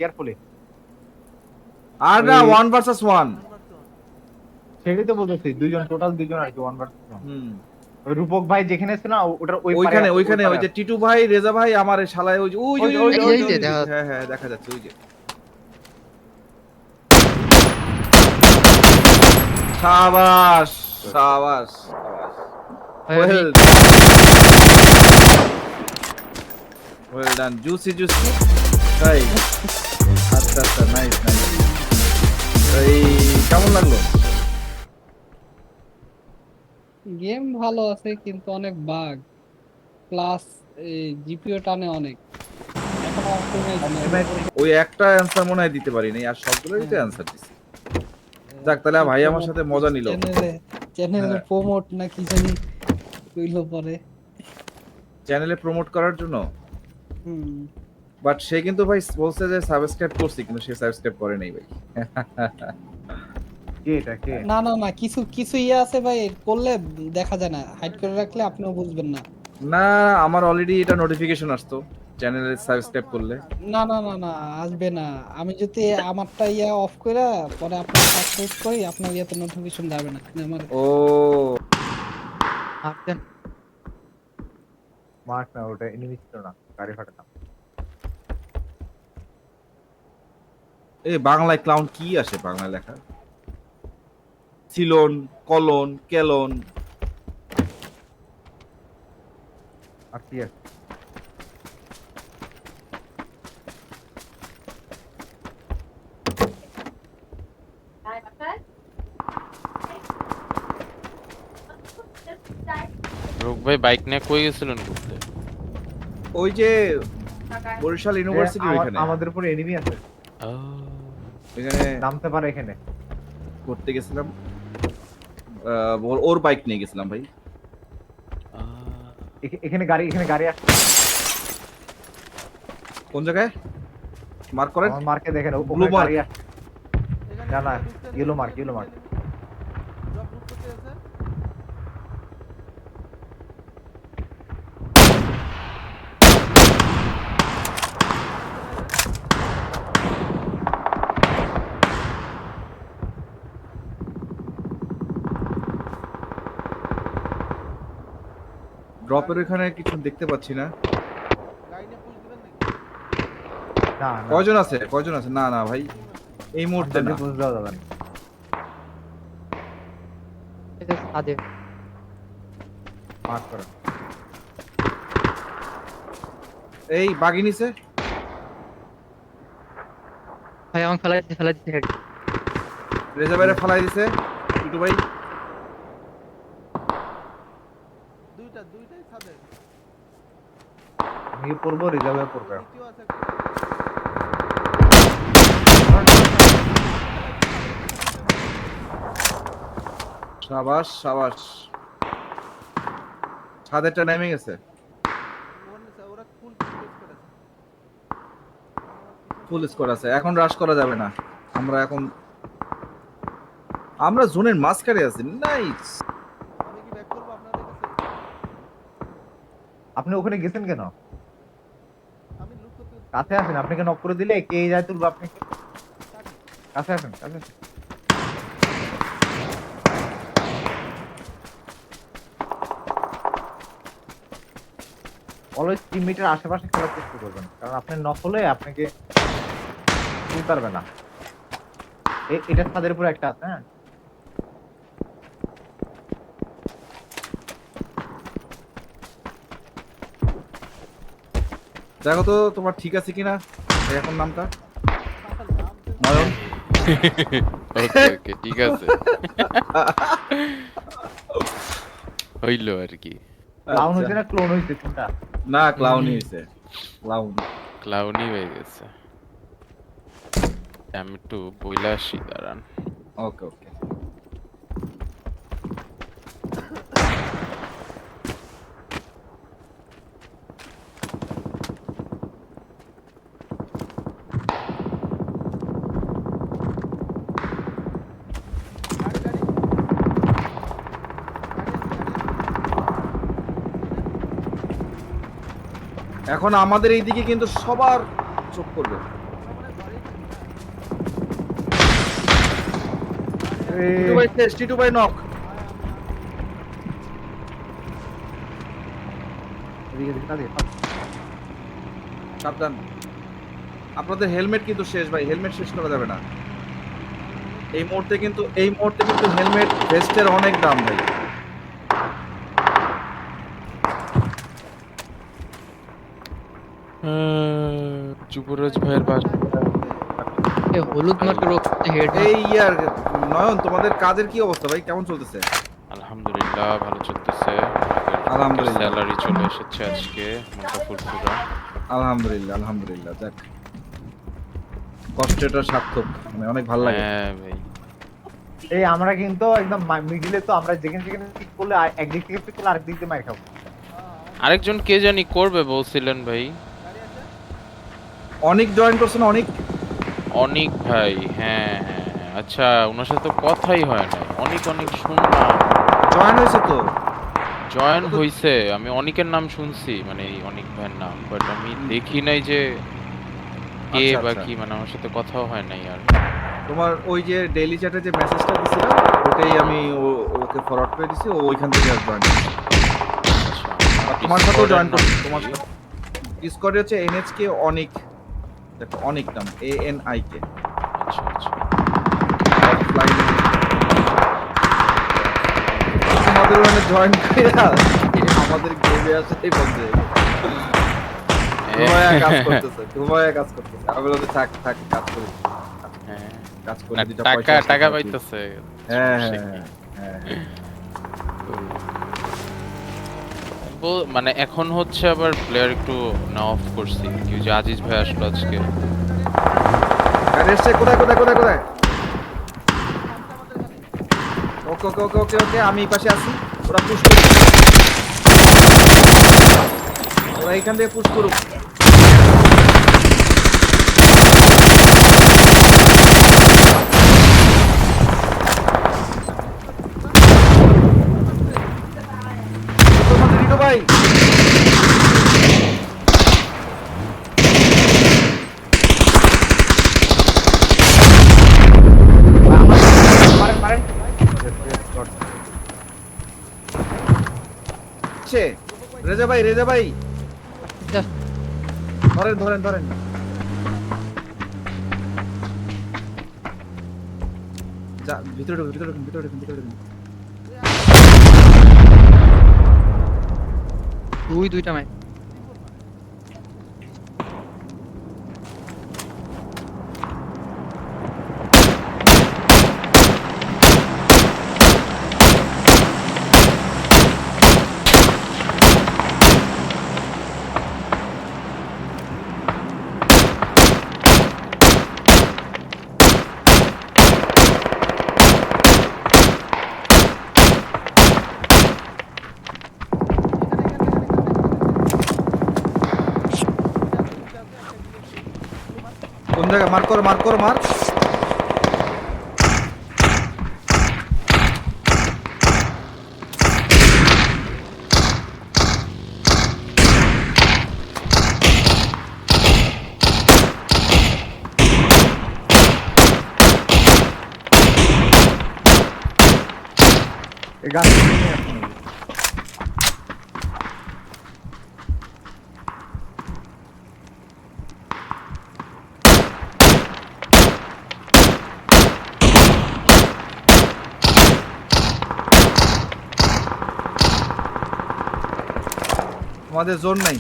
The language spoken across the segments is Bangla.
কেয়ারফুলি। আর না 1 ভার্সেস 1। সেটাই তো বলতেছি, দুইজন, টোটাল দুইজন আর কি, 1 ভার্সেস 1। হুম। ওই রূপক ভাই যেখানে ছিল না, ওটার ওই পারে ওইখানে আছে, ওই ওইখানে পারে ওই যে আছে। টিটু ভাই, রেজা ভাই, আমার এই শালায় ওই যে ওই যে ওই যে, ওই ওই যে যে, ওই ওই যে যে। ওই যে, হ্যাঁ হ্যাঁ দেখা যাচ্ছে ওই যে। শাবাশ শাবাশ শাবাশ। Well well done, juicy juicy. তাই আচ্ছা আচ্ছা, নাইস নাইস। এই কেমন লাগলো? গেম ভালো আছে কিন্তু অনেক বাগ, প্লাস এই জিপিও টানে অনেক, এখনো অপটিমাইজ না ওর অপটিমাইজ। উপর। ওই একটা অ্যান্সার মনে হয় দিতে পারি নাই, আর সবগুলোরই তো হ্যাঁ, অ্যান্সার দিছি। যাক তাহলে কি ভাই আমার প্রমোট, সাথে মজা নিল। চ্যানেলে চ্যানেলে হ্যাঁ, প্রমোট না কি জানি কইলো পরে। চ্যানেলে প্রমোট করার জন্য। হুম। বাট সে কিন্তু ভাই বলছে যে সাবস্ক্রাইব করছি, কিন্তু সে সাবস্ক্রাইব করে নাই ভাই। কে এটা, কে? না না না, কিছু কিছু ইয়ে আছে ভাই, করলে দেখা যায় না, হাইড করে রাখলে আপনিও বুঝবেন না। না, আমার অলরেডি এটা নোটিফিকেশন আসতো চ্যানেলে সাবস্ক্রাইব করলে। না না না না, আসবে না। আমি যদি আমারটা ইয়া অফ করে পরে আপনার সাবস্ক্রাইব করি, আপনার ইয়েতে নোটিফিকেশন যাবে না, আপনি আমার ও ভাবতেন। মার্ক না, ওটা এনিমি ছিল না, গাড়ি ফাটাতাম। এই বাংলায় ক্লাউন কি আসে বাংলায় লেখা? Ceylon, colon, কেলন। আর কি আছে? রোগ ভাই বাইক নিয়ে কই গেছিলেন ঘুরতে? ওই যে বরিশাল ইউনিভার্সিটির ওইখানে। আমাদের উপরে এনিমি আছে, ওইখানে নামতে পারে এখানে। ঘুরতে গেছিলাম। ওর বাইক নিয়ে গেছিলাম ভাই। এখানে গাড়ি, এখানে গাড়ি আছে। কোন জায়গায় মার্ক করেন? আমার মার্কে দেখেন, ব্লু ওখানে মার্ক। গাড়ি আছে। না না, ইয়েলো মার্ক, ইয়েলো মার্ক। ড্রপের ওখানে কিছু দেখতে পাচ্ছি না। না না, কয়জন আছে কয়জন আছে? না না ভাই, এই মুহূর্তে না। বুঝতে দেওয়া যাবে না। মার্ক করেন। এই বাগি নিছে ভাই আমাকে ফেলাই দিতে হেড। রেজা বাইরে ফালাই দিছে টিটু ভাই। আমি কি পড়বো, রিজার্ভে পড়বে। সাবাস সাবাস। ছাদেরটা নেমে গেছে। ফুল স্কোর আছে, এখন রাশ করা যাবে না। আমরা এখন আমরা জোনের মাঝখানে আছি। নাইস। আপনি ওখানে গেছেন কেন? কাছে আসেন, আপনাকে নক করে দিলে কে যায় তুলবো আপনাকে। কাছে আসেন, কাছে আসেন। অলওয়েজ টিমমেটের আশেপাশে খেলার চেষ্টা করবেন, কারণ আপনি নক হলে আপনাকে তুলতে পারবে না। এটা ছাদের উপরে একটা আছে, হ্যাঁ। দেখো তো তোমার ঠিক আছে কিনা এখন নামটা। নয়ন। ওকে ওকে ঠিক আছে, হইলো আর কি। ক্লাউন আচ্ছা। হয়েছে না ক্লোন হয়েছে কোনটা? না ক্লাউনই হয়েছে, ক্লাউন। ক্লাউনি হয়ে গেছে। আমি একটু বইলা আসি, দাঁড়ান। ওকে ওকে। এখন আমাদের এইদিকে কিন্তু সবার চোখ করবে। টিটু ভাই শেষ, টিটু ভাই নক। এদিকে এদিকে তাড়াতাড়ি। সাবধান, আপনাদের হেলমেট কিন্তু শেষ ভাই, হেলমেট শেষ করা যাবে না এই মুহূর্তে কিন্তু হেলমেট ভেস্টের অনেক দাম ভাই। যুবরাজ ভাইয়ের বাসা। হলুদ মার্কের হেড এই ইয়ার নয়ন, তোমাদের কাজের কি অবস্থা ভাই, কেমন চলতেছে? আলহামদুলিল্লাহ ভালো চলতেছে। আলহামদুলিল্লাহ। স্যালারি চলে এসেছে আজকে, মনটা ফুরফুরা। আলহামদুলিল্লাহ আলহামদুলিল্লাহ, যাক কষ্টটা সার্থক, মানে অনেক ভালো লাগে। হ্যাঁ ভাই, এই আমরা কিন্তু একদম মিডিলে, তো আমরা যেখানে যেখানে পিক করলে একদিক থেকে পিক করলে আরেক দিক দিয়ে মার খাবো। আরেকজন কে জানি করবে বলছিলেন ভাই। অনেক জয়েন করছেন, অনেক অনিক ভাই, হ্যাঁ হ্যাঁ, আচ্ছা ওনার সাথে তো কথাই হয় না। অনেক অনেক শুনলাম, জয়েন হয়েছে তো। জয়েন হইছে, আমি অনিকের নাম শুনছি, মানে এই অনিক ভাইয়ের নাম, বাট আমি দেখি নাই যে কে আচ্ছা, বা আচ্ছা। কি, মানে আমার সাথে কথাও হয় নাই আর। তোমার ওই যে ডেইলি চ্যাটে যে মেসেজটা দিছিলাম, ওটাই আমি ওকে ফরওয়ার্ড করে দিছি, ও ওইখান থেকে জয়েন করছে। আর তোমার সাথেও জয়েন করছে, তোমার সাথে ডিসকর্ডে হচ্ছে এনএচকে অনিক, দেখো অনিক নাম, ANIK আচ্ছা আচ্ছা, অফলাইন। তোমাদের ওখানে জয়েন করে আমাদের গেমে আসে এই বন্ধে ঘুমায়া কাজ করতেছে, ঘুমায়া কাজ করতেছে। আমি বলতে থাক থাক কাজ করে, হ্যাঁ কাজ করে না, দুইটা টাকা পয়সা আসলে টাকা তাহলে ঠিক। পাইতেছে। হ্যাঁ সমস্যা হ্যাঁ কি? হ্যাঁ মানে এখন হচ্ছে আবার প্লেয়ার একটু না অফ করছি, কি যে আজিজ ভাই আসলো আজকে। গাড়ি এসছে, কোথায় কোথায় কোথায় কোথায়? ওকে ওকে ওকে ওকে ওকে, আমি এই পাশে আছি, ওরা পুশ করুক, ওরা এইখান থেকে পুশ করুক। রিটো ভাই, মারেন মারেন। ছে, রেজা ভাই, রেজা ভাই Just ধরেন ধরেন ধরেন। যা ভিতরে ঢুকুন, ভিতরে ঢুকুন, ভিতরে ঢুকুন, ভিতরে ঢুকুন। দুইটা ম্যাচ কোন জায়গায় মার করো, মার করো, মার। এই গাছ নিয়ে আসুন। আমাদের জোন নাই।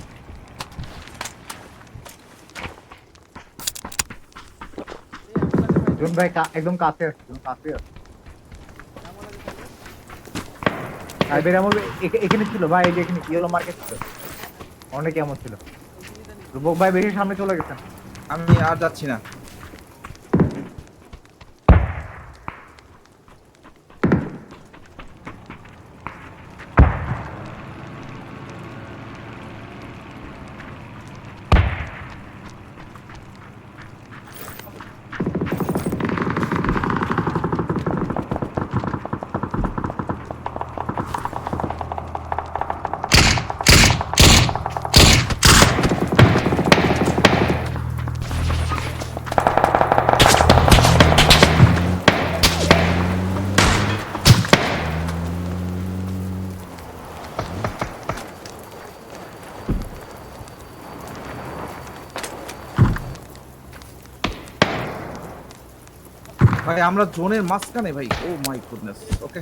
জুন ভাই একদম কাছে আছে, একদম কাছে আছে। সাইবের এমন এখানে ছিল ভাই, এই যে এখানে ইয়েলো মার্কেট ছিল, অনেক এমন ছিল। রূপক ভাই বেশি সামনে চলে গেছেন। আমি আর যাচ্ছি না। ভাই আমরা জোনের মাঝখানে ভাই, ও মাই গুডনেস। ওকে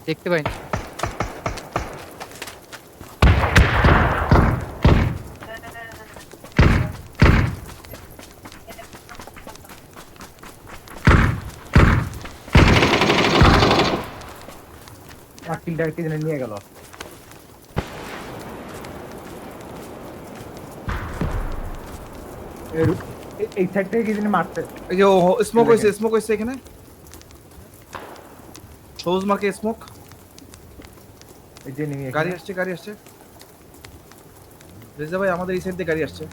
দেখতে পাইনি। আমার কিলটা কি জানি নিয়ে গেল। এই সাইড থেকে কি জানি মারছে। এই যে স্মোক হয়েছে এখানে, সবুজ মার্কে স্মোক। এই যে নিয়ে গাড়ি আসছে রেজা ভাই, আমাদের এই সাইড দিয়ে গাড়ি আসছে।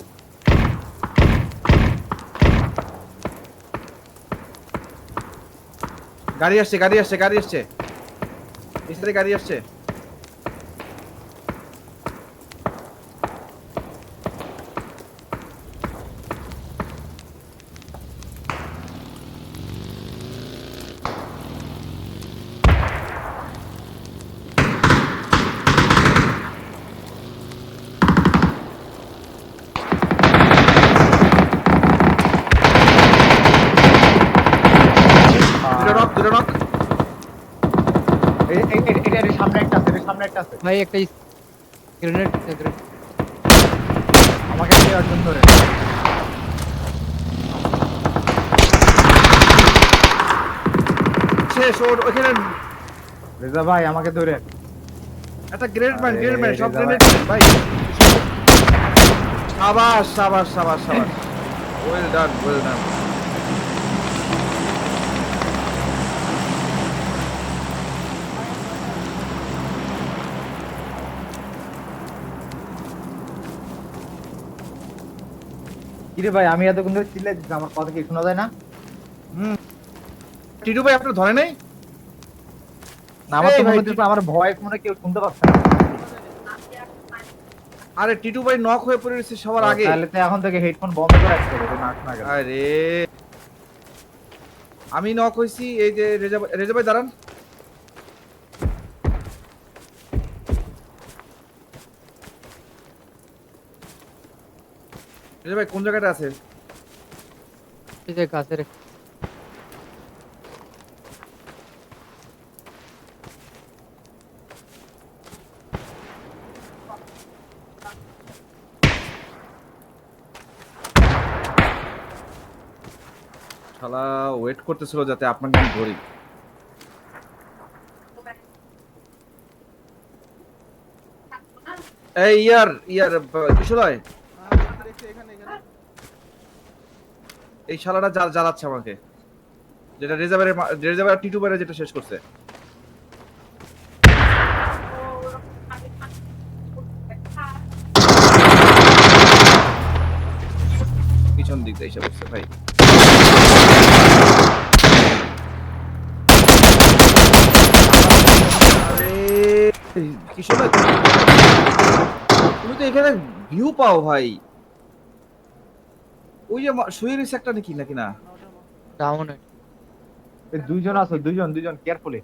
গাড়ি আসছে এই সাইডে গাড়ি আসছে। দুটো নক। এটার সামনে একটা আছে, এটার সামনে একটা আছে। ভাই একটা গ্রেনেড আমাকে দেওয়ার জন্য ধরে। শেষ ওখানে রেজা ভাই আমাকে ধরে। একটা গ্রেনেড ম্যান সব রেজা গ্রেনেড ভাই। সাবাস ওয়েল ডান। কিরে ভাই আমি এতক্ষণ ধরে চিল্লাই দিচ্ছি, আমার কথা কি শোনা যায় না? টিটু ভাই আপনার ধরে নেই? না, আমার তো এই ভাই, মনে হচ্ছে আমার ভয়েস মনে হয় কেউ শুনতে পাচ্ছে না। আরে টিটু ভাই নক হয়ে পড়ে রয়েছে সবার আগে। তাহলে তো এখন থেকে হেডফোন বন্ধ করে রাখতে হবে, না শোনা গেল। আরে আমি নক হইছি। এই যে রেজা ভাই দাঁড়ান। রেজা ভাই কোন জায়গাটা আছে? গাছের শালা ওয়েট করতেছিল যাতে আপনাকে আমি ধরি। এই ইয়ার কিশোরয়, এই শালাটা জ্বালাচ্ছে আমাকে, যেটা রেজাবের টিটু বাইরে যেটা শেষ করছে। পিছন দিক দিয়ে এসে বসছে ভাই। আরে কিশোরয়, তুমি তো এখানে ভিউ পাও ভাই। ওই যে শুয়ে রয়েছে একটা নাকি না? ডাউন এই দুইজন আছে, দুইজন কেয়ারফুলি।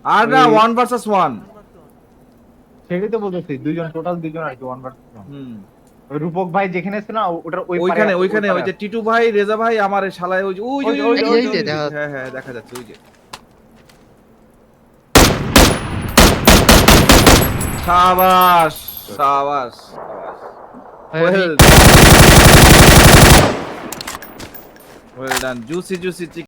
আর না 1 ভার্সেস 1। সেটাই তো বলতেছি, টোটাল দুইজন আর কি, 1 ভার্সেস 1। ওই রূপক ভাই যেখানে ছিল না, ওটার ওইখানে ওই যে টিটু ভাই, রেজা ভাই, আমার শালায় ওই হ্যাঁ দেখা যাচ্ছে ওই যে। শাবাশ ওয়েল ডান, জুসি